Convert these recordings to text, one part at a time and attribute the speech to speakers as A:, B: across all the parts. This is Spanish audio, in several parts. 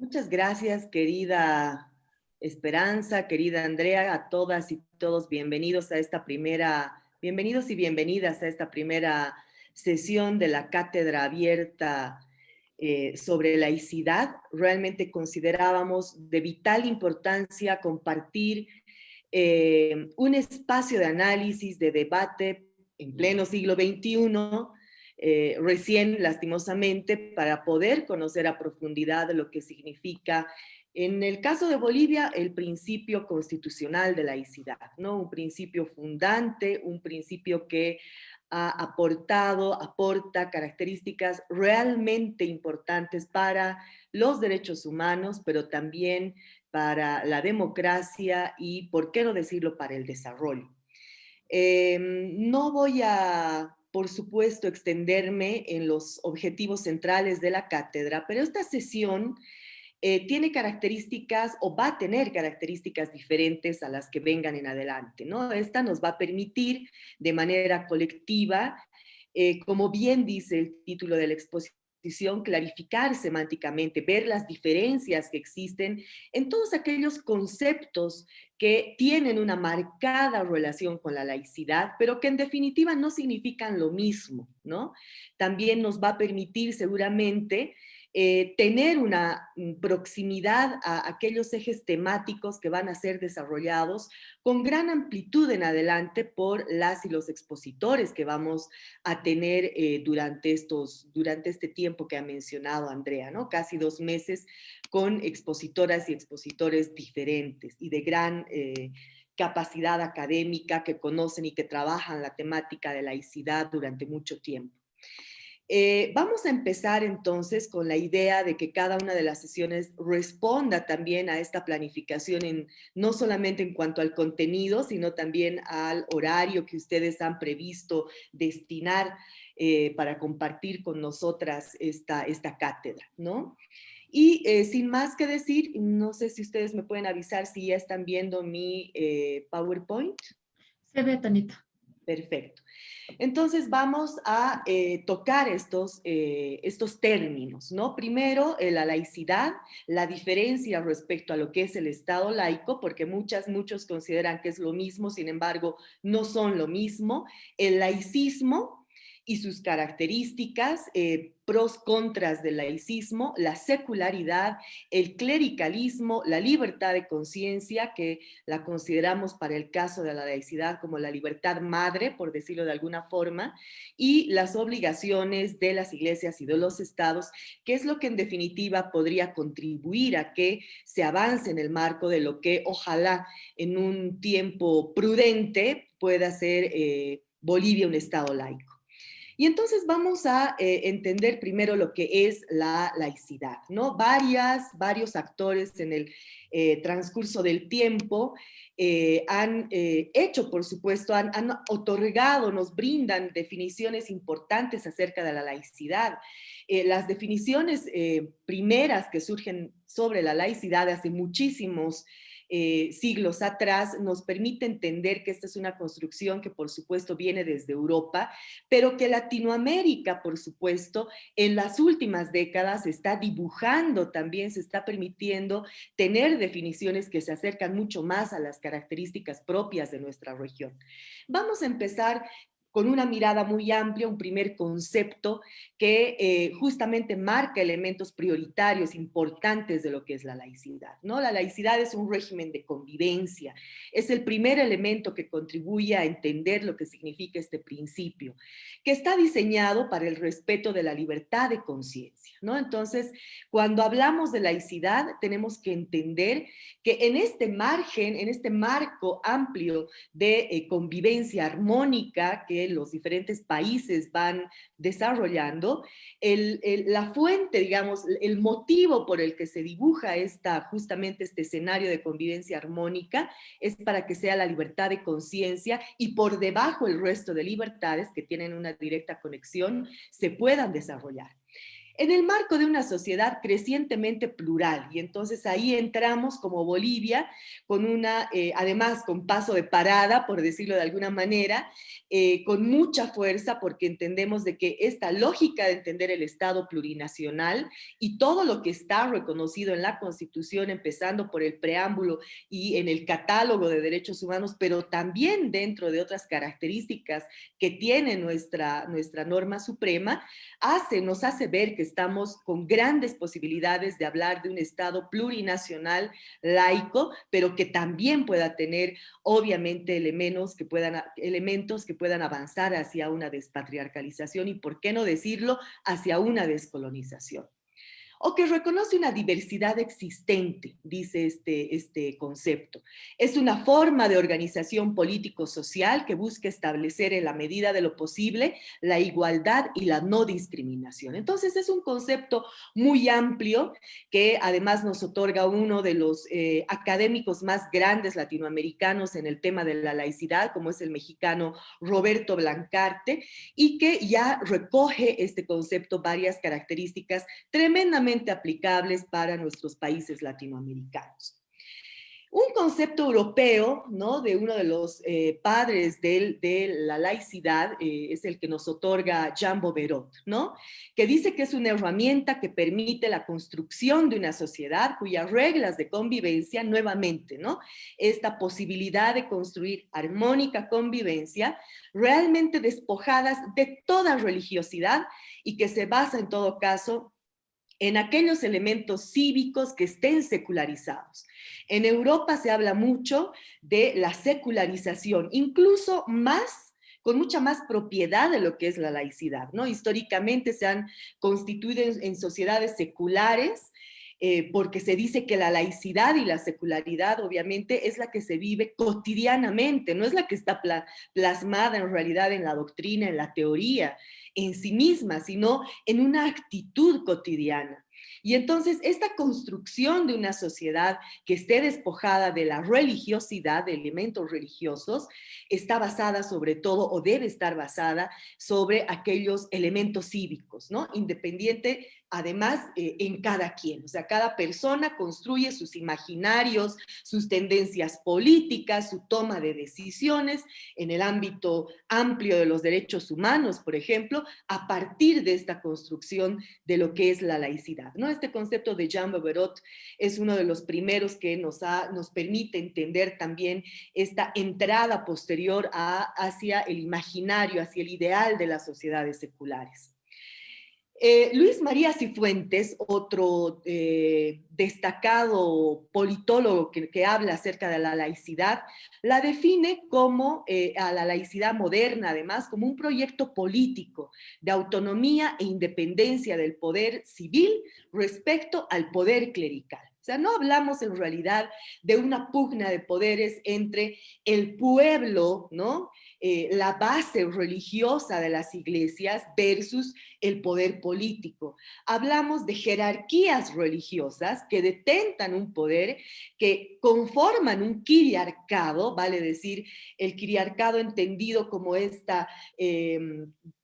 A: Muchas gracias, querida Esperanza, querida Andrea, a todas y todos bienvenidos y bienvenidas a esta primera sesión de la cátedra abierta sobre laicidad. Realmente considerábamos de vital importancia compartir un espacio de análisis, de debate en pleno siglo XXI, recién lastimosamente, para poder conocer a profundidad lo que significa, en el caso de Bolivia, el principio constitucional de laicidad, ¿no? Un principio fundante, un principio que ha aporta características realmente importantes para los derechos humanos, pero también para la democracia y, por qué no decirlo, para el desarrollo. No voy a, por supuesto, extenderme en los objetivos centrales de la cátedra, pero esta sesión tiene características o va a tener características diferentes a las que vengan en adelante, ¿no? Esta nos va a permitir de manera colectiva, como bien dice el título de la exposición, clarificar semánticamente, ver las diferencias que existen en todos aquellos conceptos que tienen una marcada relación con la laicidad, pero que en definitiva no significan lo mismo, ¿no? También nos va a permitir seguramente tener una proximidad a aquellos ejes temáticos que van a ser desarrollados con gran amplitud en adelante por las y los expositores que vamos a tener durante este tiempo que ha mencionado Andrea, ¿no? Casi 2 meses con expositoras y expositores diferentes y de gran capacidad académica que conocen y que trabajan la temática de laicidad durante mucho tiempo. Vamos a empezar entonces con la idea de que cada una de las sesiones responda también a esta planificación, no solamente en cuanto al contenido, sino también al horario que ustedes han previsto destinar para compartir con nosotras esta cátedra, ¿no? Y sin más que decir, no sé si ustedes me pueden avisar si ya están viendo mi PowerPoint.
B: Se ve, Tonita.
A: Perfecto. Entonces vamos a tocar estos términos, ¿no? Primero, la laicidad, la diferencia respecto a lo que es el Estado laico, porque muchos consideran que es lo mismo, sin embargo, no son lo mismo. El laicismo y sus características, pros, contras del laicismo, la secularidad, el clericalismo, la libertad de conciencia, que la consideramos para el caso de la laicidad como la libertad madre, por decirlo de alguna forma, y las obligaciones de las iglesias y de los estados, que es lo que en definitiva podría contribuir a que se avance en el marco de lo que ojalá en un tiempo prudente pueda ser Bolivia un estado laico. Y entonces vamos a entender primero lo que es la laicidad, ¿no? Varios actores en el transcurso del tiempo han hecho, por supuesto, han otorgado, nos brindan definiciones importantes acerca de la laicidad. Las definiciones primeras que surgen sobre la laicidad hace muchísimos siglos atrás nos permite entender que esta es una construcción que por supuesto viene desde Europa, pero que Latinoamérica, por supuesto, en las últimas décadas está dibujando también, se está permitiendo tener definiciones que se acercan mucho más a las características propias de nuestra región. Vamos a empezar con una mirada muy amplia, un primer concepto que justamente marca elementos prioritarios importantes de lo que es la laicidad, ¿no? La laicidad es un régimen de convivencia, es el primer elemento que contribuye a entender lo que significa este principio, que está diseñado para el respeto de la libertad de conciencia, ¿no? Entonces, cuando hablamos de laicidad, tenemos que entender que en este margen, en este marco amplio de convivencia armónica que los diferentes países van desarrollando, la fuente, digamos, el motivo por el que se dibuja justamente este escenario de convivencia armónica es para que sea la libertad de conciencia y por debajo el resto de libertades que tienen una directa conexión se puedan desarrollar. en el marco de una sociedad crecientemente plural. Y entonces ahí entramos como Bolivia, con una, además con paso de parada, por decirlo de alguna manera, con mucha fuerza, porque entendemos de que esta lógica de entender el Estado plurinacional y todo lo que está reconocido en la Constitución, empezando por el preámbulo y en el catálogo de derechos humanos, pero también dentro de otras características que tiene nuestra norma suprema, nos hace ver que estamos con grandes posibilidades de hablar de un Estado plurinacional, laico, pero que también pueda tener, obviamente, elementos que puedan avanzar hacia una despatriarcalización y, por qué no decirlo, hacia una descolonización. O que reconoce una diversidad existente, dice este concepto. Es una forma de organización político-social que busca establecer en la medida de lo posible la igualdad y la no discriminación. Entonces es un concepto muy amplio que además nos otorga uno de los académicos más grandes latinoamericanos en el tema de la laicidad, como es el mexicano Roberto Blancarte, y que ya recoge este concepto varias características tremendamente aplicables para nuestros países latinoamericanos. Un concepto europeo, ¿no?, de uno de los padres de la laicidad, es el que nos otorga Jean Bouverot, ¿no?, que dice que es una herramienta que permite la construcción de una sociedad cuyas reglas de convivencia, nuevamente, ¿no?, esta posibilidad de construir armónica convivencia, realmente despojadas de toda religiosidad y que se basa en todo caso en aquellos elementos cívicos que estén secularizados. En Europa se habla mucho de la secularización, incluso más, con mucha más propiedad de lo que es la laicidad, ¿no? Históricamente se han constituido en sociedades seculares, porque se dice que la laicidad y la secularidad obviamente es la que se vive cotidianamente, no es la que está plasmada en realidad en la doctrina, en la teoría en sí misma, sino en una actitud cotidiana. Y entonces esta construcción de una sociedad que esté despojada de la religiosidad, de elementos religiosos, está basada sobre todo, o debe estar basada sobre aquellos elementos cívicos, ¿no? Independiente, además, en cada quien. O sea, cada persona construye sus imaginarios, sus tendencias políticas, su toma de decisiones en el ámbito amplio de los derechos humanos, por ejemplo, a partir de esta construcción de lo que es la laicidad, ¿no? Este concepto de Jean Bouverot es uno de los primeros que nos permite entender también esta entrada posterior hacia el imaginario, hacia el ideal de las sociedades seculares. Luis María Cifuentes, otro destacado politólogo que habla acerca de la laicidad, la define como, a la laicidad moderna además, como un proyecto político de autonomía e independencia del poder civil respecto al poder clerical. O sea, no hablamos en realidad de una pugna de poderes entre el pueblo, ¿no?, la base religiosa de las iglesias versus el poder político. Hablamos de jerarquías religiosas que detentan un poder, que conforman un quiriarcado, vale decir, el quiriarcado entendido como esta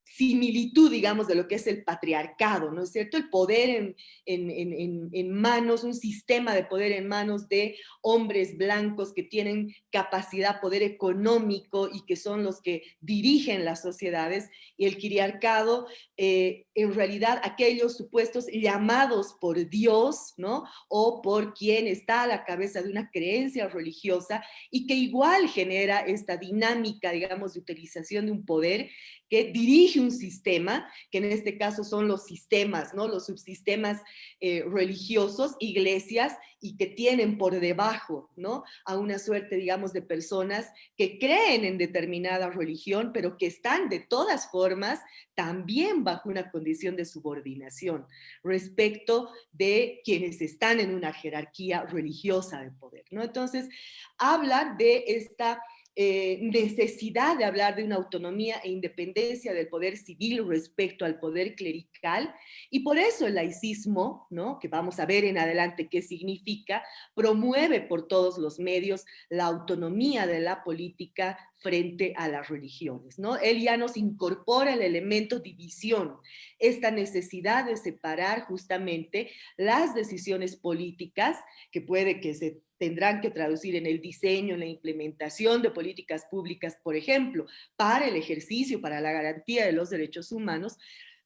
A: similitud, digamos, de lo que es el patriarcado, ¿no es cierto? El poder en manos, un sistema de poder en manos de hombres blancos que tienen capacidad, poder económico y que son los que dirigen las sociedades, y el quiriarcado, en realidad, aquellos supuestos llamados por Dios, ¿no?, o por quien está a la cabeza de una creencia religiosa y que igual genera esta dinámica, digamos, de utilización de un poder que dirige un sistema, que en este caso son los sistemas, ¿no?, los subsistemas religiosos, iglesias, y que tienen por debajo, ¿no?, a una suerte, digamos, de personas que creen en determinada religión, pero que están de todas formas también bajo una condición de subordinación respecto de quienes están en una jerarquía religiosa de poder, ¿no? Entonces, habla de esta necesidad de hablar de una autonomía e independencia del poder civil respecto al poder clerical, y por eso el laicismo, ¿no?, que vamos a ver en adelante qué significa, promueve por todos los medios la autonomía de la política frente a las religiones, ¿no? Él ya nos incorpora el elemento división, esta necesidad de separar justamente las decisiones políticas que puede que se tendrán que traducir en el diseño, en la implementación de políticas públicas, por ejemplo, para el ejercicio, para la garantía de los derechos humanos,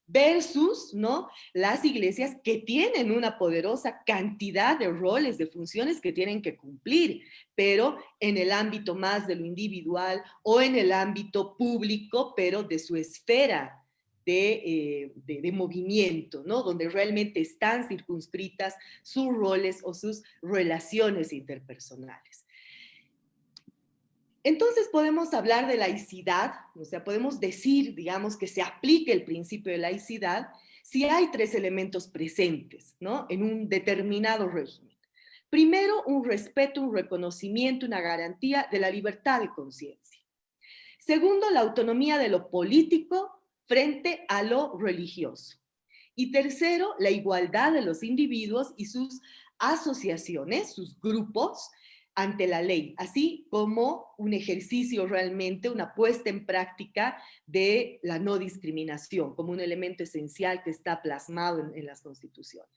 A: versus, ¿no?, las iglesias que tienen una poderosa cantidad de roles, de funciones que tienen que cumplir, pero en el ámbito más de lo individual o en el ámbito público, pero de su esfera de movimiento, ¿no?, donde realmente están circunscritas sus roles o sus relaciones interpersonales. Entonces podemos hablar de laicidad, o sea, podemos decir, digamos, que se aplique el principio de laicidad si hay tres elementos presentes, ¿no?, en un determinado régimen. Primero, un respeto, un reconocimiento, una garantía de la libertad de conciencia. Segundo, la autonomía de lo político frente a lo religioso. Y tercero, la igualdad de los individuos y sus asociaciones, sus grupos, ante la ley, así como un ejercicio realmente, una puesta en práctica de la no discriminación como un elemento esencial que está plasmado en las constituciones.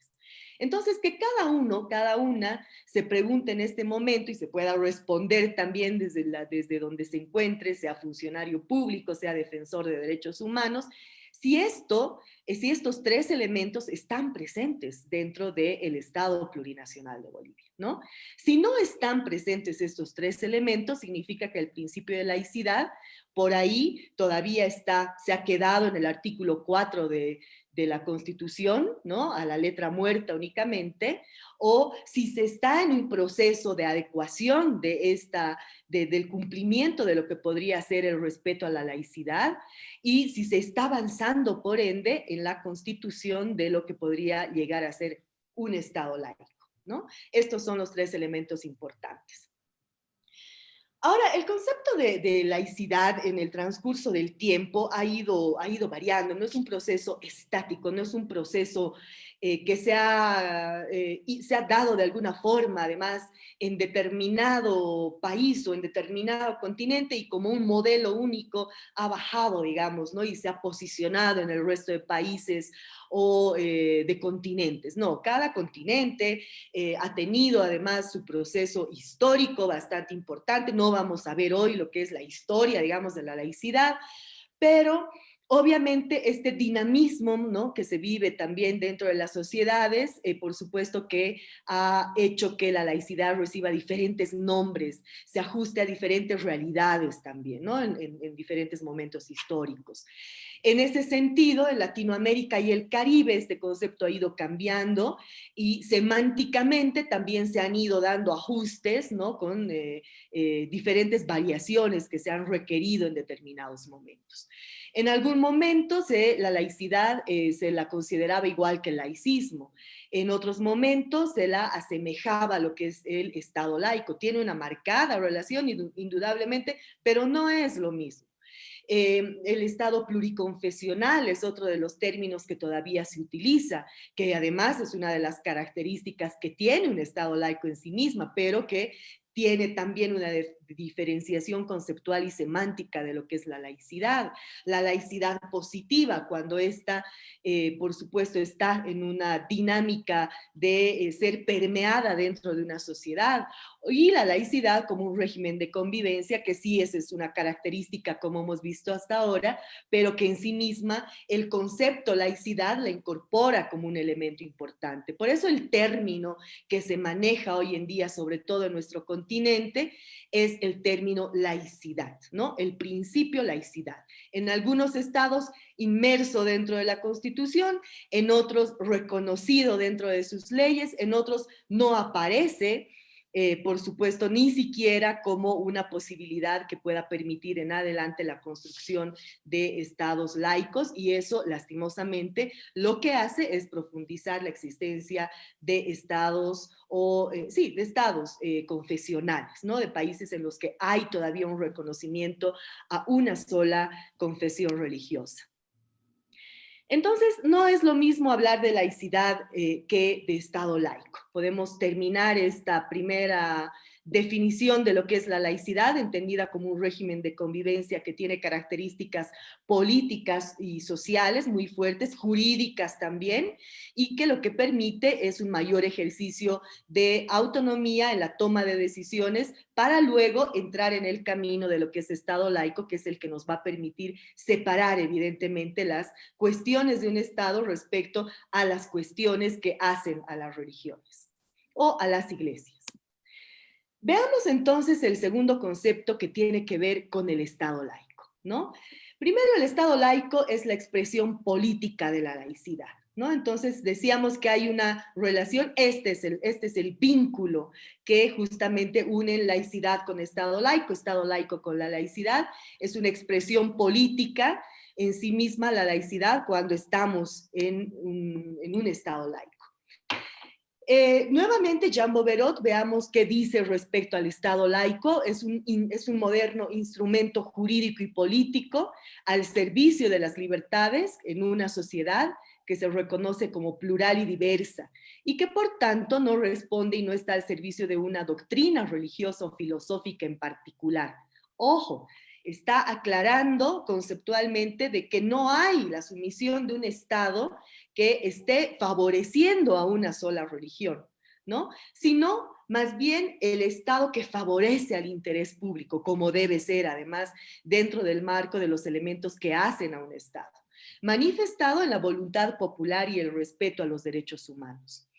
A: Entonces, que cada uno, cada una se pregunte en este momento y se pueda responder también desde donde se encuentre, sea funcionario público, sea defensor de derechos humanos, si estos tres elementos están presentes dentro del Estado plurinacional de Bolivia, ¿no? Si no están presentes estos tres elementos, significa que el principio de laicidad por ahí todavía se ha quedado en el artículo 4 de la Constitución, ¿no?, a la letra muerta únicamente, o si se está en un proceso de adecuación del cumplimiento de lo que podría ser el respeto a la laicidad, y si se está avanzando, por ende, en la constitución de lo que podría llegar a ser un Estado laico, ¿no? Estos son los tres elementos importantes. Ahora, el concepto de laicidad en el transcurso del tiempo ha ido variando, no es un proceso estático, no es un proceso que se ha dado de alguna forma, además, en determinado país o en determinado continente y como un modelo único ha bajado, digamos, ¿no?, y se ha posicionado en el resto de países o de continentes. No, cada continente ha tenido además su proceso histórico bastante importante. No vamos a ver hoy lo que es la historia, digamos, de la laicidad, pero obviamente este dinamismo, ¿no?, que se vive también dentro de las sociedades, por supuesto que ha hecho que la laicidad reciba diferentes nombres, se ajuste a diferentes realidades también, ¿no?, en diferentes momentos históricos. En ese sentido, en Latinoamérica y el Caribe este concepto ha ido cambiando y semánticamente también se han ido dando ajustes, ¿no?, con diferentes variaciones que se han requerido en determinados momentos. En algún momento la laicidad se la consideraba igual que el laicismo. En otros momentos se la asemejaba a lo que es el Estado laico. Tiene una marcada relación, indudablemente, pero no es lo mismo. El Estado pluriconfesional es otro de los términos que todavía se utiliza, que además es una de las características que tiene un Estado laico en sí misma, pero que tiene también una diferenciación conceptual y semántica de lo que es la laicidad positiva, cuando esta, por supuesto, está en una dinámica de ser permeada dentro de una sociedad, y la laicidad como un régimen de convivencia, que sí esa es una característica como hemos visto hasta ahora, pero que en sí misma el concepto laicidad la incorpora como un elemento importante. Por eso el término que se maneja hoy en día, sobre todo en nuestro continente, es el término laicidad, ¿no? El principio laicidad. En algunos estados inmerso dentro de la Constitución, en otros reconocido dentro de sus leyes, en otros no aparece, por supuesto, ni siquiera como una posibilidad que pueda permitir en adelante la construcción de estados laicos, y eso, lastimosamente, lo que hace es profundizar la existencia de estados de estados confesionales, ¿no?, de países en los que hay todavía un reconocimiento a una sola confesión religiosa. Entonces, no es lo mismo hablar de laicidad que de Estado laico. Podemos terminar esta primera definición de lo que es la laicidad, entendida como un régimen de convivencia que tiene características políticas y sociales muy fuertes, jurídicas también, y que lo que permite es un mayor ejercicio de autonomía en la toma de decisiones para luego entrar en el camino de lo que es Estado laico, que es el que nos va a permitir separar evidentemente las cuestiones de un Estado respecto a las cuestiones que hacen a las religiones o a las iglesias. Veamos entonces el segundo concepto que tiene que ver con el Estado laico, ¿no? Primero, el Estado laico es la expresión política de la laicidad, ¿no? Entonces decíamos que hay una relación, este es el vínculo que justamente une laicidad con Estado laico con la laicidad, es una expresión política en sí misma la laicidad cuando estamos en un Estado laico. Nuevamente, Jean Bouverot, veamos qué dice respecto al Estado laico. Es un moderno instrumento jurídico y político al servicio de las libertades en una sociedad que se reconoce como plural y diversa, y que por tanto no responde y no está al servicio de una doctrina religiosa o filosófica en particular. Ojo, está aclarando conceptualmente de que no hay la sumisión de un Estado que esté favoreciendo a una sola religión, ¿no? Sino más bien el Estado que favorece al interés público, como debe ser además dentro del marco de los elementos que hacen a un Estado, manifestado en la voluntad popular y el respeto a los derechos humanos.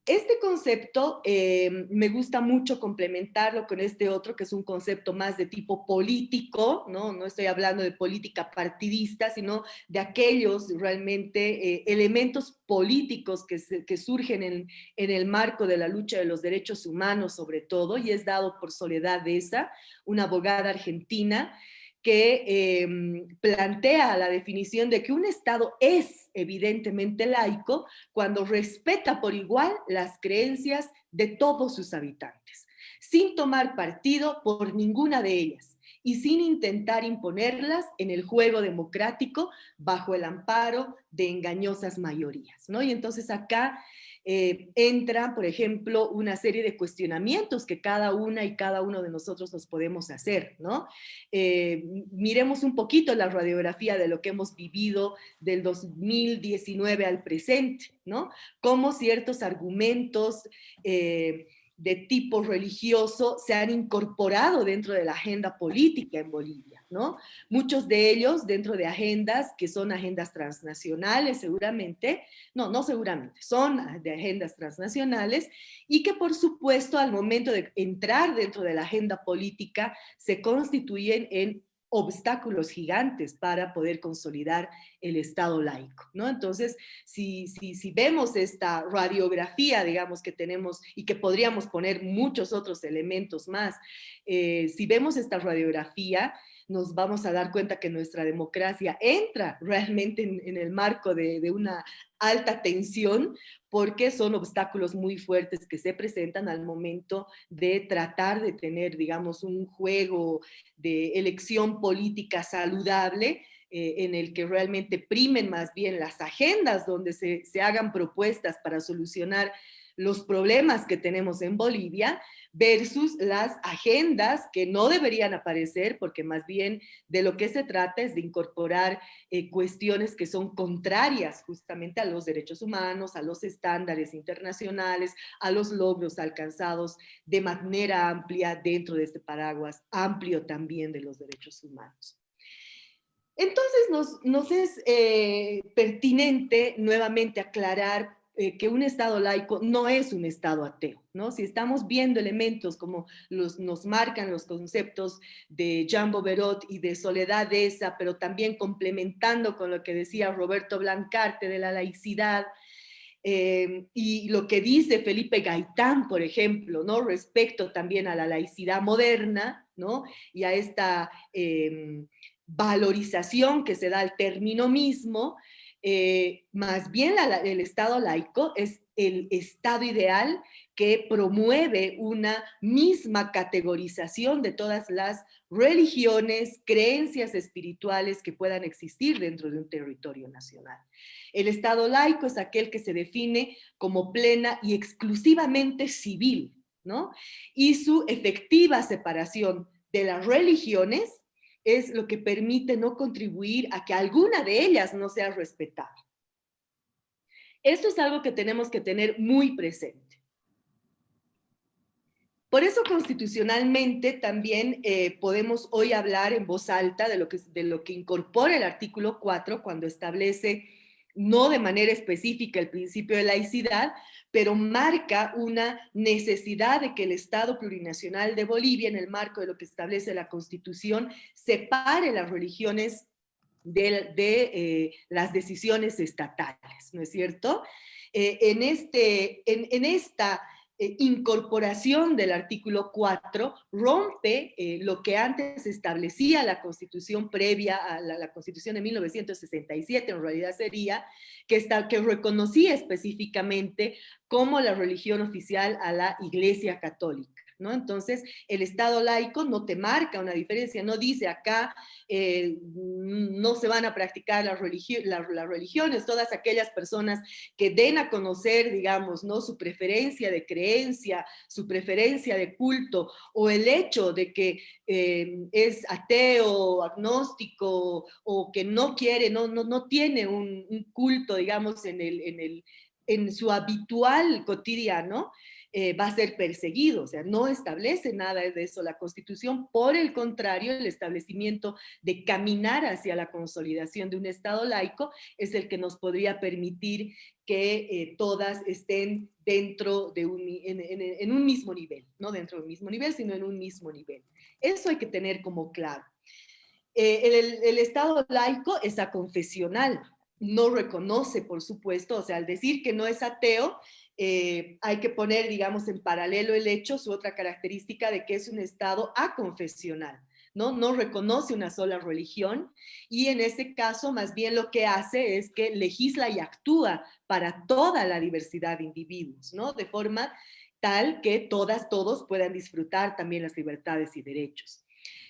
A: Este concepto me gusta mucho complementarlo con este otro, que es un concepto más de tipo político, ¿no? No estoy hablando de política partidista, sino de aquellos realmente elementos políticos que surgen en el marco de la lucha de los derechos humanos sobre todo, y es dado por Soledad Deza, una abogada argentina, que plantea la definición de que un Estado es evidentemente laico cuando respeta por igual las creencias de todos sus habitantes, sin tomar partido por ninguna de ellas y sin intentar imponerlas en el juego democrático bajo el amparo de engañosas mayorías, ¿no? Y entonces acá entra, por ejemplo, una serie de cuestionamientos que cada una y cada uno de nosotros nos podemos hacer, ¿no? Miremos un poquito la radiografía de lo que hemos vivido del 2019 al presente, ¿no? Cómo ciertos argumentos de tipo religioso se han incorporado dentro de la agenda política en Bolivia, ¿no? Muchos de ellos dentro de agendas que son agendas transnacionales seguramente, no seguramente, son de agendas transnacionales y que por supuesto al momento de entrar dentro de la agenda política se constituyen en obstáculos gigantes para poder consolidar el Estado laico, ¿no? Entonces, si vemos esta radiografía, digamos, que tenemos y que podríamos poner muchos otros elementos más, si vemos esta radiografía, nos vamos a dar cuenta que nuestra democracia entra realmente en el marco de una alta tensión, porque son obstáculos muy fuertes que se presentan al momento de tratar de tener, digamos, un juego de elección política saludable, en el que realmente primen más bien las agendas donde se hagan propuestas para solucionar los problemas que tenemos en Bolivia versus las agendas que no deberían aparecer, porque más bien de lo que se trata es de incorporar cuestiones que son contrarias justamente a los derechos humanos, a los estándares internacionales, a los logros alcanzados de manera amplia dentro de este paraguas amplio también de los derechos humanos. Entonces nos es pertinente nuevamente aclarar que un Estado laico no es un Estado ateo, ¿no? Si estamos viendo elementos como nos marcan los conceptos de Jean Bouverot y de Soledad Deza, pero también complementando con lo que decía Roberto Blancarte de la laicidad, y lo que dice Felipe Gaitán, por ejemplo, ¿no? Respecto también a la laicidad moderna, ¿no? Y a esta valorización que se da al término mismo, más bien el Estado laico es el Estado ideal que promueve una misma categorización de todas las religiones, creencias espirituales que puedan existir dentro de un territorio nacional. El Estado laico es aquel que se define como plena y exclusivamente civil, ¿no? Y su efectiva separación de las religiones es lo que permite no contribuir a que alguna de ellas no sea respetada. Esto es algo que tenemos que tener muy presente. Por eso constitucionalmente también podemos hoy hablar en voz alta de lo que incorpora el artículo 4 cuando establece, no de manera específica, el principio de laicidad, pero marca una necesidad de que el Estado plurinacional de Bolivia, en el marco de lo que establece la Constitución, separe las religiones de las decisiones estatales, ¿no es cierto? En esta incorporación del artículo 4 rompe lo que antes establecía la Constitución previa a la Constitución de 1967, en realidad sería, que reconocía específicamente como la religión oficial a la Iglesia Católica, ¿no? Entonces, el Estado laico no te marca una diferencia, no dice acá no se van a practicar las religiones, todas aquellas personas que den a conocer, digamos, ¿no? Su preferencia de creencia, su preferencia de culto, o el hecho de que es ateo, agnóstico, o que no quiere, no tiene un culto, digamos, en su habitual cotidiano, va a ser perseguido. O sea, no establece nada de eso la Constitución. Por el contrario, el establecimiento de caminar hacia la consolidación de un Estado laico es el que nos podría permitir que todas estén dentro de en un mismo nivel, no dentro de un mismo nivel, sino en un mismo nivel. Eso hay que tener como claro. El Estado laico es aconfesional, no reconoce, por supuesto, o sea, al decir que no es ateo, hay que poner, digamos, en paralelo el hecho, su otra característica de que es un Estado aconfesional, ¿no? No reconoce una sola religión y en ese caso más bien lo que hace es que legisla y actúa para toda la diversidad de individuos, ¿no? De forma tal que todos puedan disfrutar también las libertades y derechos.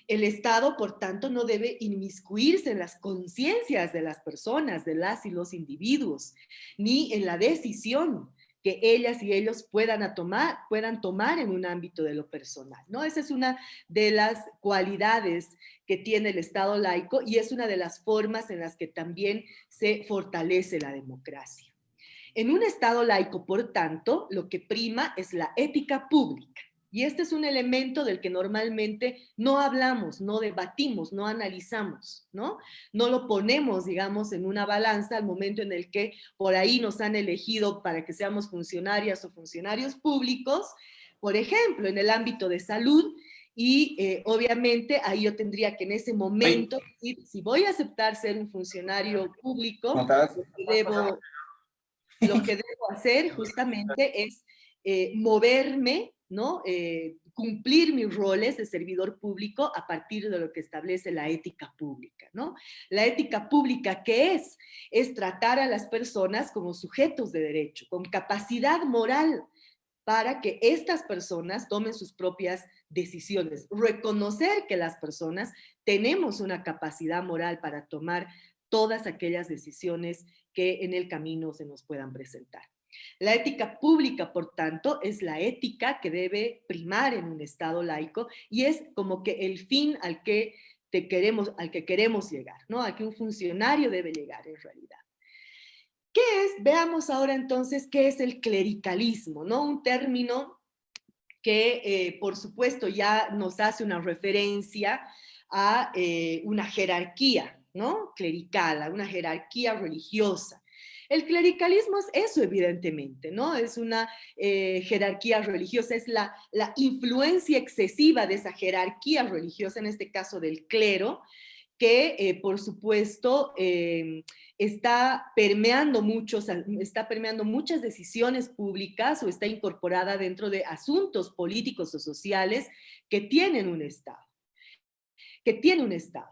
A: El Estado, por tanto, no debe inmiscuirse en las conciencias de las personas, de las y los individuos, ni en la decisión que ellas y ellos puedan tomar en un ámbito de lo personal, ¿no? Esa es una de las cualidades que tiene el Estado laico y es una de las formas en las que también se fortalece la democracia. En un Estado laico, por tanto, lo que prima es la ética pública. Y este es un elemento del que normalmente no hablamos, no debatimos, no analizamos, ¿no? No lo ponemos, digamos, en una balanza al momento en el que por ahí nos han elegido para que seamos funcionarias o funcionarios públicos, por ejemplo, en el ámbito de salud, y obviamente ahí yo tendría que en ese momento, si voy a aceptar ser un funcionario público, lo que debo hacer justamente es moverme, ¿no? Cumplir mis roles de servidor público a partir de lo que establece la ética pública, ¿no? La ética pública, ¿qué es? Es tratar a las personas como sujetos de derecho, con capacidad moral para que estas personas tomen sus propias decisiones. Reconocer que las personas tenemos una capacidad moral para tomar todas aquellas decisiones que en el camino se nos puedan presentar. La ética pública, por tanto, es la ética que debe primar en un Estado laico y es como que el fin al que queremos llegar, ¿no? Al que un funcionario debe llegar en realidad. ¿Qué es? Veamos ahora entonces qué es el clericalismo, ¿no? Un término que, por supuesto, ya nos hace una referencia a una jerarquía, ¿no? Clerical, a una jerarquía religiosa. El clericalismo es eso, evidentemente, ¿no? Es una jerarquía religiosa, es la influencia excesiva de esa jerarquía religiosa, en este caso del clero, que por supuesto está permeando muchas decisiones públicas o está incorporada dentro de asuntos políticos o sociales que tienen un Estado,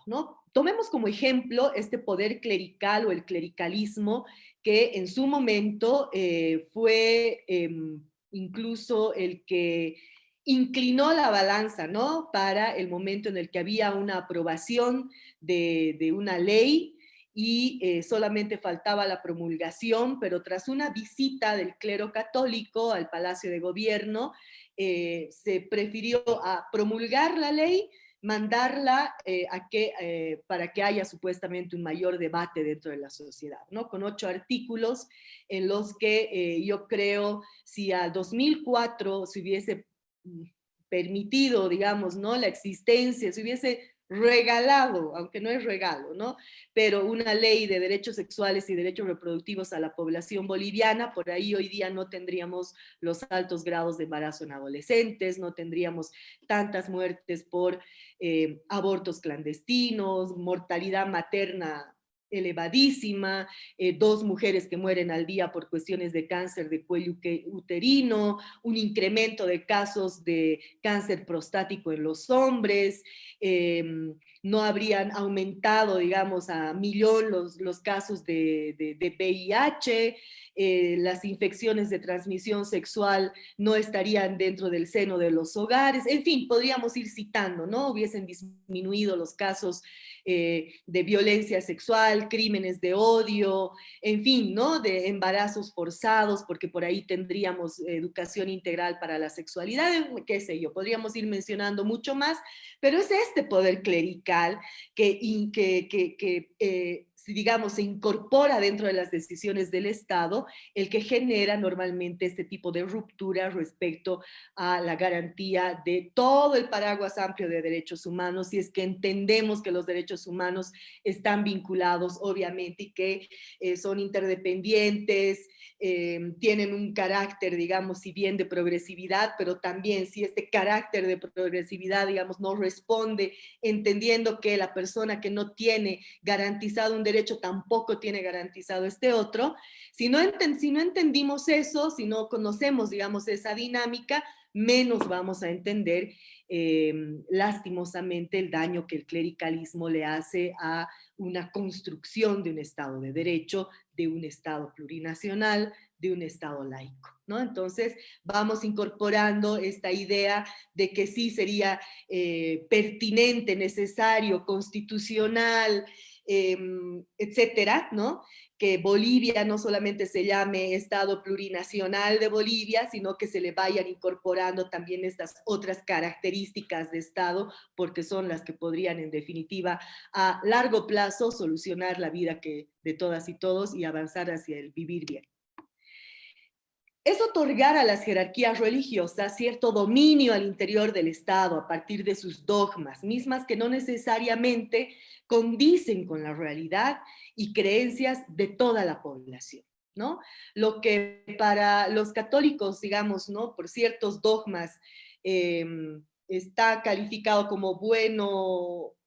A: ¿no? Tomemos como ejemplo este poder clerical o el clericalismo que en su momento fue incluso el que inclinó la balanza, ¿no? Para el momento en el que había una aprobación de una ley y solamente faltaba la promulgación, pero tras una visita del clero católico al Palacio de Gobierno, se prefirió a promulgar la ley, mandarla para que haya supuestamente un mayor debate dentro de la sociedad, ¿no? Con 8 artículos en los que yo creo, si al 2004 se hubiese permitido, digamos, ¿no? La existencia, se hubiese regalado, aunque no es regalo, ¿no? Pero una ley de derechos sexuales y derechos reproductivos a la población boliviana, por ahí hoy día no tendríamos los altos grados de embarazo en adolescentes, no tendríamos tantas muertes por abortos clandestinos, mortalidad materna elevadísima, 2 mujeres que mueren al día por cuestiones de cáncer de cuello uterino, un incremento de casos de cáncer prostático en los hombres, no habrían aumentado, digamos, a millón los casos de VIH, las infecciones de transmisión sexual no estarían dentro del seno de los hogares, en fin, podríamos ir citando, ¿no? Hubiesen disminuido los casos de violencia sexual, crímenes de odio, en fin, ¿no? De embarazos forzados, porque por ahí tendríamos educación integral para la sexualidad, qué sé yo, podríamos ir mencionando mucho más, pero es este poder clerical que digamos, se incorpora dentro de las decisiones del Estado, el que genera normalmente este tipo de ruptura respecto a la garantía de todo el paraguas amplio de derechos humanos, si es que entendemos que los derechos humanos están vinculados, obviamente, y que son interdependientes, tienen un carácter, digamos, si bien de progresividad, pero también si este carácter de progresividad, digamos, no responde, entendiendo que la persona que no tiene garantizado un derecho tampoco tiene garantizado este otro. Si no entendimos eso, si no conocemos, digamos, esa dinámica, menos vamos a entender lastimosamente el daño que el clericalismo le hace a una construcción de un Estado de derecho, de un Estado plurinacional, de un Estado laico, ¿no? Entonces vamos incorporando esta idea de que sí sería pertinente, necesario, constitucional, etcétera, ¿no? Que Bolivia no solamente se llame Estado plurinacional de Bolivia, sino que se le vayan incorporando también estas otras características de Estado, porque son las que podrían, en definitiva, a largo plazo solucionar la vida de todas y todos y avanzar hacia el vivir bien. Es otorgar a las jerarquías religiosas cierto dominio al interior del Estado a partir de sus dogmas, mismas que no necesariamente condicen con la realidad y creencias de toda la población, ¿no? Lo que para los católicos, digamos, ¿no? Por ciertos dogmas eh, está calificado como bueno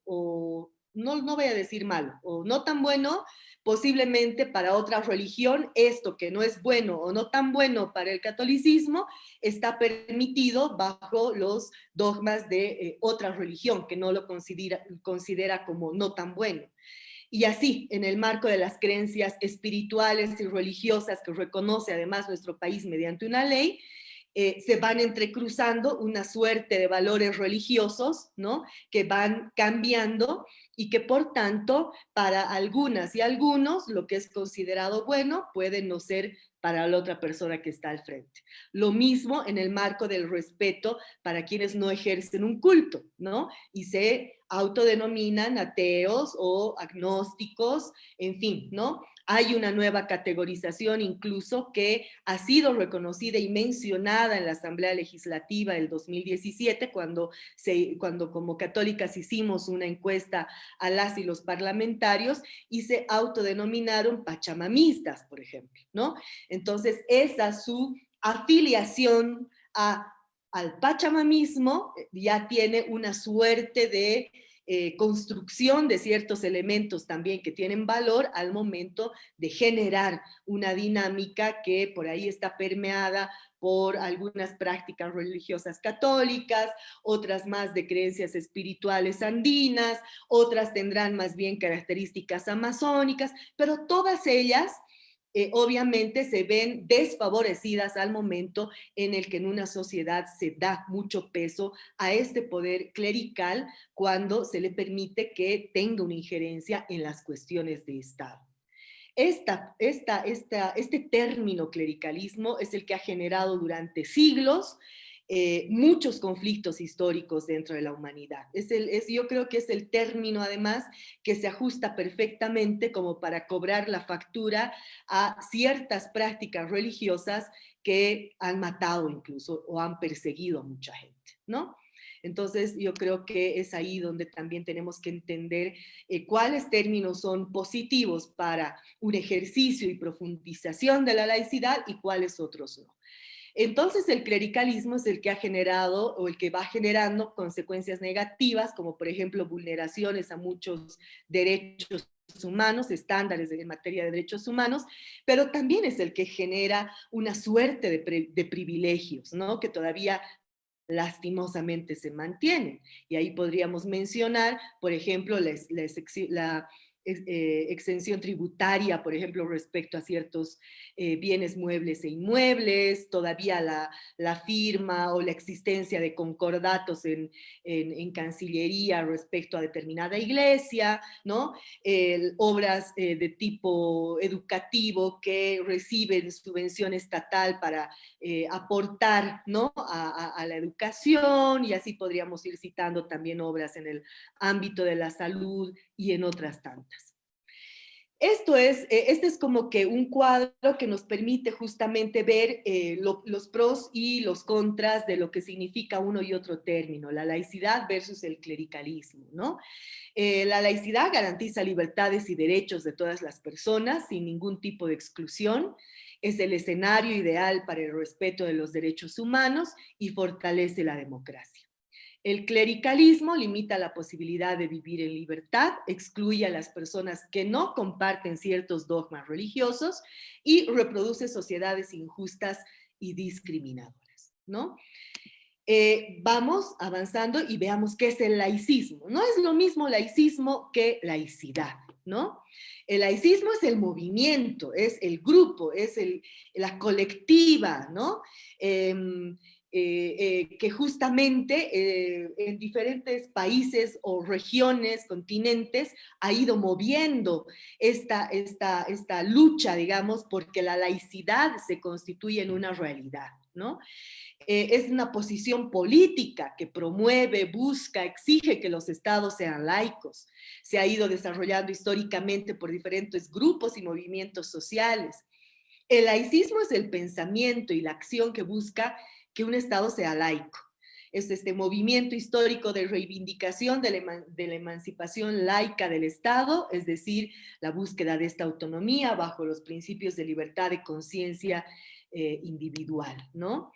A: o no voy a decir malo, o no tan bueno, posiblemente para otra religión, esto que no es bueno o no tan bueno para el catolicismo, está permitido bajo los dogmas de otra religión que no lo considera como no tan bueno. Y así, en el marco de las creencias espirituales y religiosas que reconoce además nuestro país mediante una ley, se van entrecruzando una suerte de valores religiosos, ¿no? Que van cambiando y que por tanto para algunas y algunos lo que es considerado bueno puede no ser para la otra persona que está al frente. Lo mismo en el marco del respeto para quienes no ejercen un culto, ¿no? Y se autodenominan ateos o agnósticos, en fin, ¿no? Hay una nueva categorización incluso que ha sido reconocida y mencionada en la Asamblea Legislativa del 2017, cuando como católicas hicimos una encuesta a las y los parlamentarios y se autodenominaron pachamamistas, por ejemplo, ¿no? Entonces, esa su afiliación al pachamamismo ya tiene una suerte de construcción de ciertos elementos también que tienen valor al momento de generar una dinámica que por ahí está permeada por algunas prácticas religiosas católicas, otras más de creencias espirituales andinas, otras tendrán más bien características amazónicas, pero todas ellas obviamente se ven desfavorecidas al momento en el que en una sociedad se da mucho peso a este poder clerical cuando se le permite que tenga una injerencia en las cuestiones de Estado. Este término clericalismo es el que ha generado durante siglos muchos conflictos históricos dentro de la humanidad. Yo creo que es el término, además, que se ajusta perfectamente como para cobrar la factura a ciertas prácticas religiosas que han matado incluso o han perseguido a mucha gente, ¿no? Entonces, yo creo que es ahí donde también tenemos que entender cuáles términos son positivos para un ejercicio y profundización de la laicidad y cuáles otros no. Entonces el clericalismo es el que ha generado o el que va generando consecuencias negativas, como por ejemplo vulneraciones a muchos derechos humanos, estándares en materia de derechos humanos, pero también es el que genera una suerte de privilegios, ¿no? Que todavía lastimosamente se mantienen. Y ahí podríamos mencionar, por ejemplo, la exención tributaria, por ejemplo, respecto a ciertos bienes muebles e inmuebles, todavía la firma o la existencia de concordatos en Cancillería respecto a determinada iglesia, ¿no? Obras de tipo educativo que reciben subvención estatal para aportar, ¿no? a la educación, y así podríamos ir citando también obras en el ámbito de la salud y en otras tantas. Este es como que un cuadro que nos permite justamente ver los pros y los contras de lo que significa uno y otro término, la laicidad versus el clericalismo, ¿no? La laicidad garantiza libertades y derechos de todas las personas sin ningún tipo de exclusión, es el escenario ideal para el respeto de los derechos humanos y fortalece la democracia. El clericalismo limita la posibilidad de vivir en libertad, excluye a las personas que no comparten ciertos dogmas religiosos y reproduce sociedades injustas y discriminadoras, ¿no? Vamos avanzando y veamos qué es el laicismo. No es lo mismo laicismo que laicidad, ¿no? El laicismo es el movimiento, es el grupo, es la colectiva, ¿no? Que justamente en diferentes países o regiones, continentes, ha ido moviendo esta lucha, digamos, porque la laicidad se constituye en una realidad, ¿no? Es una posición política que promueve, busca, exige que los estados sean laicos. Se ha ido desarrollando históricamente por diferentes grupos y movimientos sociales. El laicismo es el pensamiento y la acción que busca que un estado sea laico. Es este movimiento histórico de reivindicación de la emancipación laica del Estado, es decir, la búsqueda de esta autonomía bajo los principios de libertad de conciencia individual, ¿no?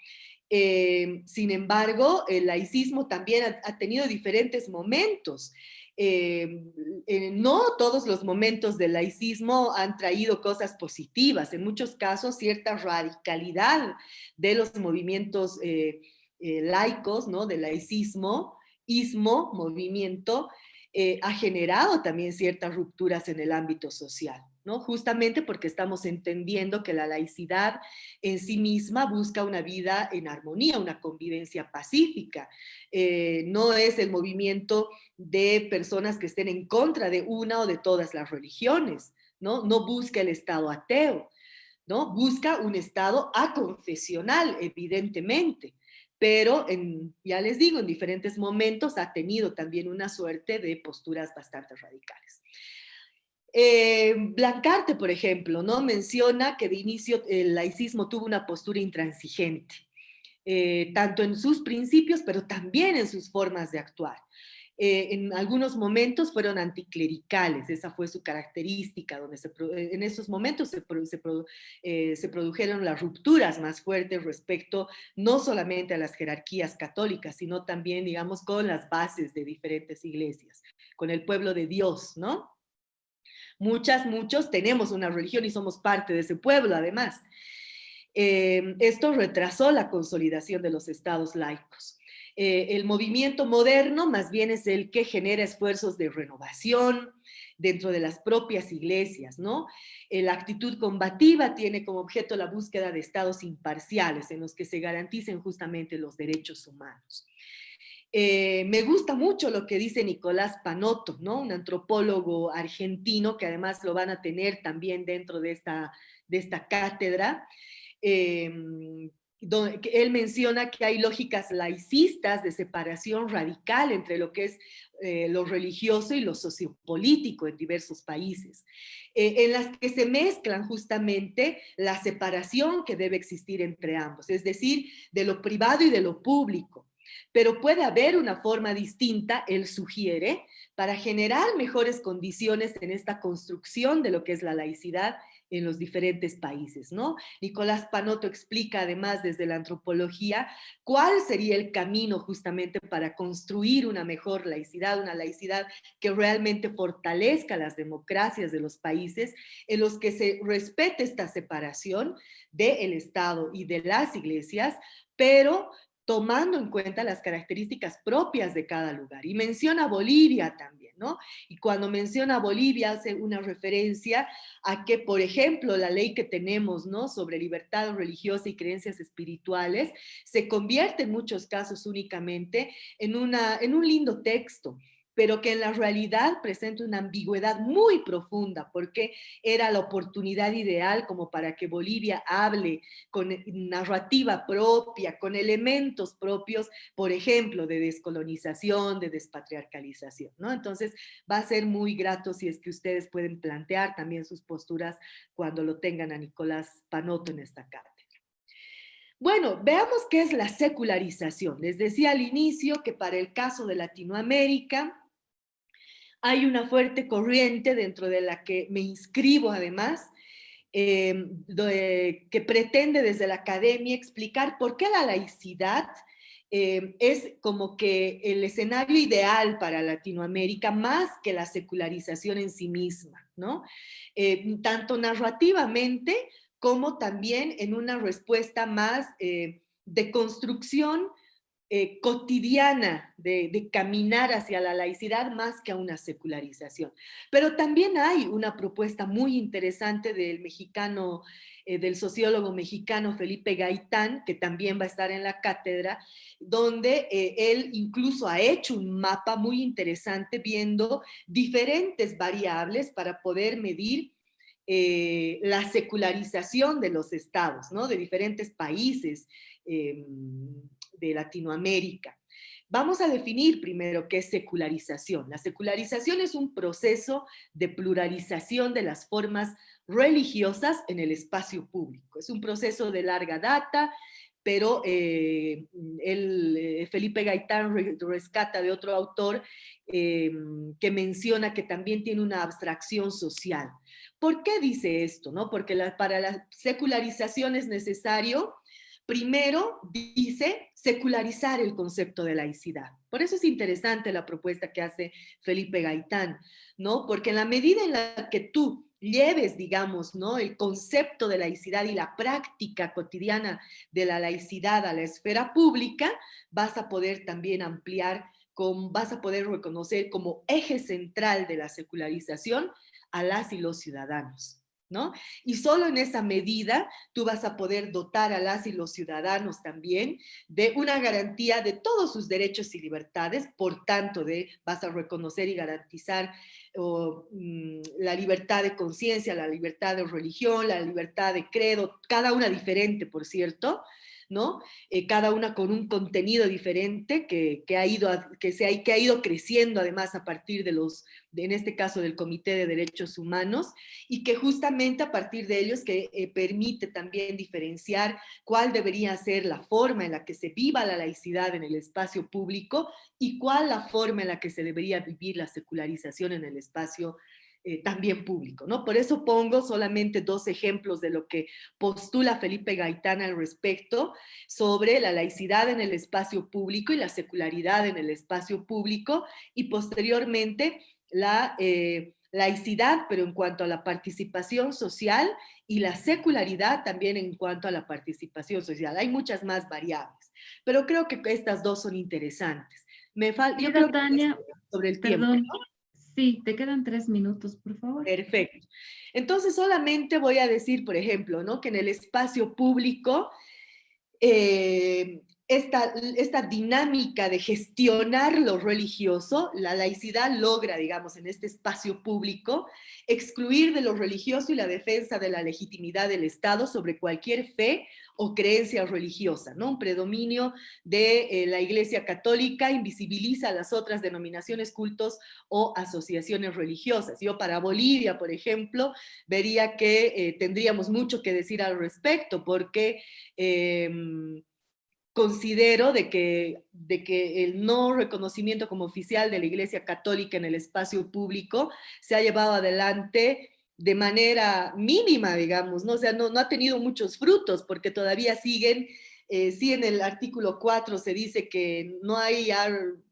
A: Sin embargo, el laicismo también ha tenido diferentes momentos. No todos los momentos del laicismo han traído cosas positivas. En muchos casos, cierta radicalidad de los movimientos laicos, ¿no? Del laicismo, movimiento, ha generado también ciertas rupturas en el ámbito social, ¿no? Justamente porque estamos entendiendo que la laicidad en sí misma busca una vida en armonía, una convivencia pacífica. No es el movimiento de personas que estén en contra de una o de todas las religiones, ¿no? No busca el Estado ateo, ¿no? Busca un Estado aconfesional, evidentemente, pero ya les digo, en diferentes momentos ha tenido también una suerte de posturas bastante radicales. Blancarte, por ejemplo, ¿no? Menciona que de inicio el laicismo tuvo una postura intransigente, tanto en sus principios, pero también en sus formas de actuar. En algunos momentos fueron anticlericales, esa fue su característica, donde en esos momentos se produjeron las rupturas más fuertes respecto no solamente a las jerarquías católicas, sino también, digamos, con las bases de diferentes iglesias, con el pueblo de Dios, ¿no? Muchos tenemos una religión y somos parte de ese pueblo, además. Esto retrasó la consolidación de los estados laicos. El movimiento moderno más bien es el que genera esfuerzos de renovación, dentro de las propias iglesias, ¿no? La actitud combativa tiene como objeto la búsqueda de estados imparciales en los que se garanticen justamente los derechos humanos. Me gusta mucho lo que dice Nicolás Panotto, ¿no? Un antropólogo argentino que además lo van a tener también dentro de esta cátedra. Eh, donde él menciona que hay lógicas laicistas de separación radical entre lo que es lo religioso y lo sociopolítico en diversos países, en las que se mezclan justamente la separación que debe existir entre ambos, es decir, de lo privado y de lo público. Pero puede haber una forma distinta, él sugiere, para generar mejores condiciones en esta construcción de lo que es la laicidad en los diferentes países, ¿no? Nicolás Panotto explica además desde la antropología cuál sería el camino justamente para construir una mejor laicidad, una laicidad que realmente fortalezca las democracias de los países en los que se respete esta separación del Estado y de las iglesias, pero tomando en cuenta las características propias de cada lugar. Y menciona Bolivia también, ¿no? Y cuando menciona Bolivia hace una referencia a que, por ejemplo, la ley que tenemos, ¿no?, sobre libertad religiosa y creencias espirituales, se convierte en muchos casos únicamente en un lindo texto, pero que en la realidad presenta una ambigüedad muy profunda, porque era la oportunidad ideal como para que Bolivia hable con narrativa propia, con elementos propios, por ejemplo, de descolonización, de despatriarcalización, ¿no? Entonces, va a ser muy grato si es que ustedes pueden plantear también sus posturas cuando lo tengan a Nicolás Panotto en esta cátedra. Bueno, veamos qué es la secularización. Les decía al inicio que para el caso de Latinoamérica, hay una fuerte corriente dentro de la que me inscribo además, que pretende desde la academia explicar por qué la laicidad es como que el escenario ideal para Latinoamérica más que la secularización en sí misma, ¿no? Tanto narrativamente como también en una respuesta más de construcción cotidiana de caminar hacia la laicidad más que a una secularización. Pero también hay una propuesta muy interesante del mexicano, del sociólogo mexicano Felipe Gaitán, que también va a estar en la cátedra, donde él incluso ha hecho un mapa muy interesante viendo diferentes variables para poder medir la secularización de los estados, ¿no?, de diferentes países de Latinoamérica. Vamos a definir primero qué es secularización. La secularización es un proceso de pluralización de las formas religiosas en el espacio público. Es un proceso de larga data, pero Felipe Gaitán rescata de otro autor que menciona que también tiene una abstracción social. ¿Por qué dice esto? ¿No? Porque para la secularización es necesario, primero, dice, secularizar el concepto de laicidad. Por eso es interesante la propuesta que hace Felipe Gaitán, ¿no? Porque en la medida en la que tú lleves, digamos, ¿no?, el concepto de laicidad y la práctica cotidiana de la laicidad a la esfera pública, vas a poder también ampliar, vas a poder reconocer como eje central de la secularización a las y los ciudadanos, ¿no? Y solo en esa medida tú vas a poder dotar a las y los ciudadanos también de una garantía de todos sus derechos y libertades, por tanto, vas a reconocer y garantizar la libertad de conciencia, la libertad de religión, la libertad de credo, cada una diferente, por cierto, ¿no? Cada una con un contenido diferente que ha ido creciendo además a partir en este caso del Comité de Derechos Humanos, y que justamente a partir de ellos que permite también diferenciar cuál debería ser la forma en la que se viva la laicidad en el espacio público y cuál la forma en la que se debería vivir la secularización en el espacio también público, ¿no? Por eso pongo solamente dos ejemplos de lo que postula Felipe Gaitán al respecto sobre la laicidad en el espacio público y la secularidad en el espacio público, y posteriormente la laicidad, pero en cuanto a la participación social, y la secularidad también en cuanto a la participación social. Hay muchas más variables, pero creo que estas dos son interesantes. Yo
B: Querida
A: creo que
B: Tania,
A: sobre el tiempo,
B: perdón,
A: ¿no?
B: Sí, te quedan 3 minutos, por favor.
A: Perfecto. Entonces solamente voy a decir, por ejemplo, ¿no? Que en el espacio público esta dinámica de gestionar lo religioso, la laicidad logra, digamos, en este espacio público, excluir de lo religioso y la defensa de la legitimidad del Estado sobre cualquier fe o creencia religiosa, ¿no? Un predominio de la Iglesia Católica invisibiliza a las otras denominaciones, cultos o asociaciones religiosas. Yo para Bolivia, por ejemplo, vería que tendríamos mucho que decir al respecto, porque eh, considero de que el no reconocimiento como oficial de la Iglesia Católica en el espacio público se ha llevado adelante de manera mínima, digamos, ¿no? O sea, no ha tenido muchos frutos porque todavía siguen, sí en el artículo 4 se dice que no hay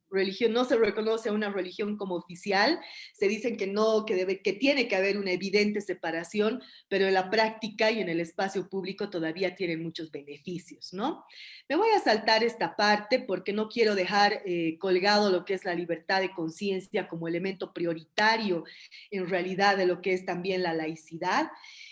A: religión, no se reconoce a una religión como oficial, se dicen que no, que tiene que haber una evidente separación, pero en la práctica y en el espacio público todavía tienen muchos beneficios, ¿no? Me voy a saltar esta parte porque no quiero dejar colgado lo que es la libertad de conciencia como elemento prioritario en realidad de lo que es también la laicidad.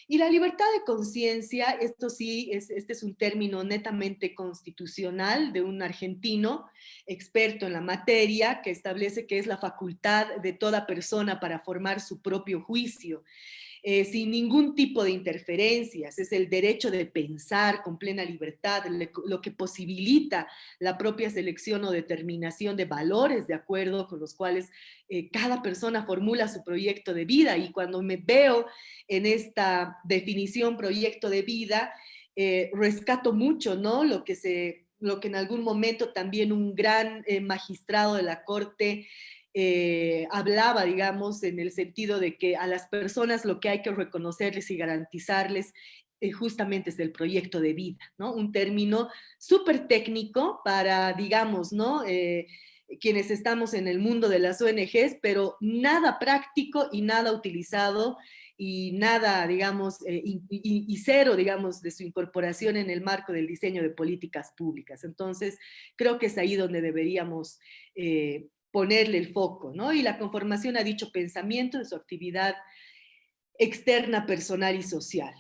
A: Y la libertad de conciencia, esto sí, este es un término netamente constitucional de un argentino experto en la materia que establece que es la facultad de toda persona para formar su propio juicio sin ningún tipo de interferencias, es el derecho de pensar con plena libertad, lo que posibilita la propia selección o determinación de valores de acuerdo con los cuales cada persona formula su proyecto de vida. Y cuando me veo en esta definición proyecto de vida, rescato mucho, ¿no? Lo que en algún momento también un gran magistrado de la Corte hablaba, digamos, en el sentido de que a las personas lo que hay que reconocerles y garantizarles justamente es el proyecto de vida, ¿no? Un término súper técnico para, digamos, ¿no? Quienes estamos en el mundo de las ONGs, pero nada práctico y nada utilizado y nada, digamos, y cero, digamos, de su incorporación en el marco del diseño de políticas públicas. Entonces, creo que es ahí donde deberíamos ponerle el foco, ¿no? Y la conformación a dicho pensamiento de su actividad externa, personal y social.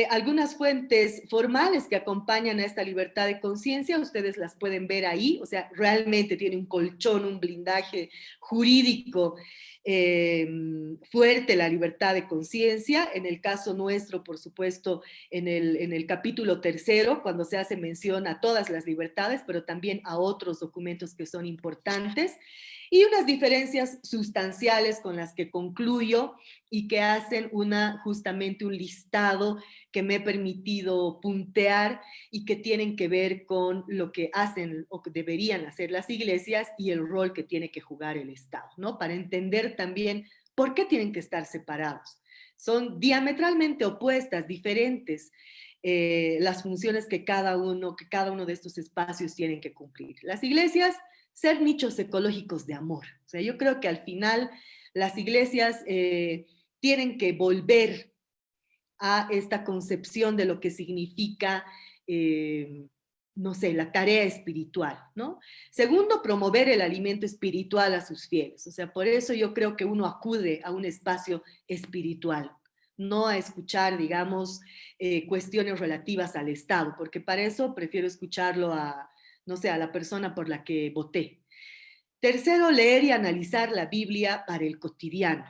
A: Algunas fuentes formales que acompañan a esta libertad de conciencia, ustedes las pueden ver ahí, o sea, realmente tiene un colchón, un blindaje jurídico eh, fuerte la libertad de conciencia. En el caso nuestro, por supuesto, en el capítulo tercero, cuando se hace mención a todas las libertades, pero también a otros documentos que son importantes, y unas diferencias sustanciales con las que concluyo y que hacen justamente un listado que me he permitido puntear y que tienen que ver con lo que hacen o que deberían hacer las iglesias y el rol que tiene que jugar el Estado, ¿no? Para entender también por qué tienen que estar separados. Son diametralmente opuestas, diferentes las funciones que cada uno de estos espacios tienen que cumplir. Las iglesias, ser nichos ecológicos de amor. O sea, yo creo que al final las iglesias tienen que volver a esta concepción de lo que significa, no sé, la tarea espiritual, ¿no? Segundo, promover el alimento espiritual a sus fieles. O sea, por eso yo creo que uno acude a un espacio espiritual, no a escuchar, digamos, cuestiones relativas al Estado, porque para eso prefiero escucharlo a, no sé, a la persona por la que voté. Tercero, leer y analizar la Biblia para el cotidiano,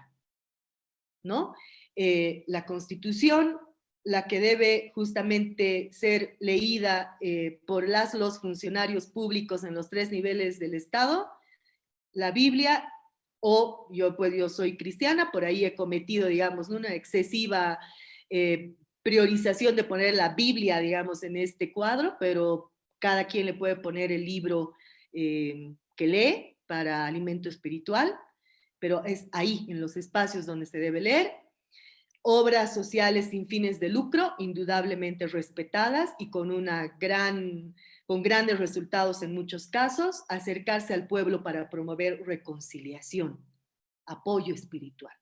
A: ¿no? La Constitución, la que debe justamente ser leída por los funcionarios públicos en los 3 niveles del Estado, la Biblia, o pues yo soy cristiana, por ahí he cometido, digamos, una excesiva priorización de poner la Biblia, digamos, en este cuadro, pero cada quien le puede poner el libro que lee para alimento espiritual, pero es ahí, en los espacios donde se debe leer. Obras sociales sin fines de lucro, indudablemente respetadas y con grandes resultados en muchos casos, acercarse al pueblo para promover reconciliación, apoyo espiritual.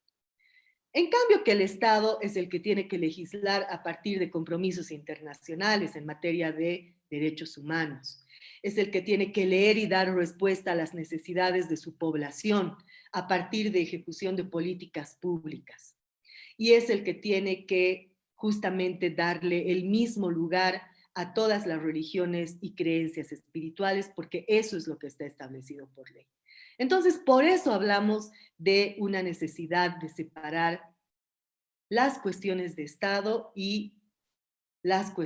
A: En cambio, que el Estado es el que tiene que legislar a partir de compromisos internacionales en materia de derechos humanos. es el que tiene que leer y dar respuesta a las necesidades de su población a partir de ejecución de políticas públicas. Y es el que tiene que justamente darle el mismo lugar a todas las religiones y creencias espirituales, porque eso es lo que está establecido por ley. Entonces, por eso hablamos de una necesidad de separar las cuestiones de Estado y las cuestiones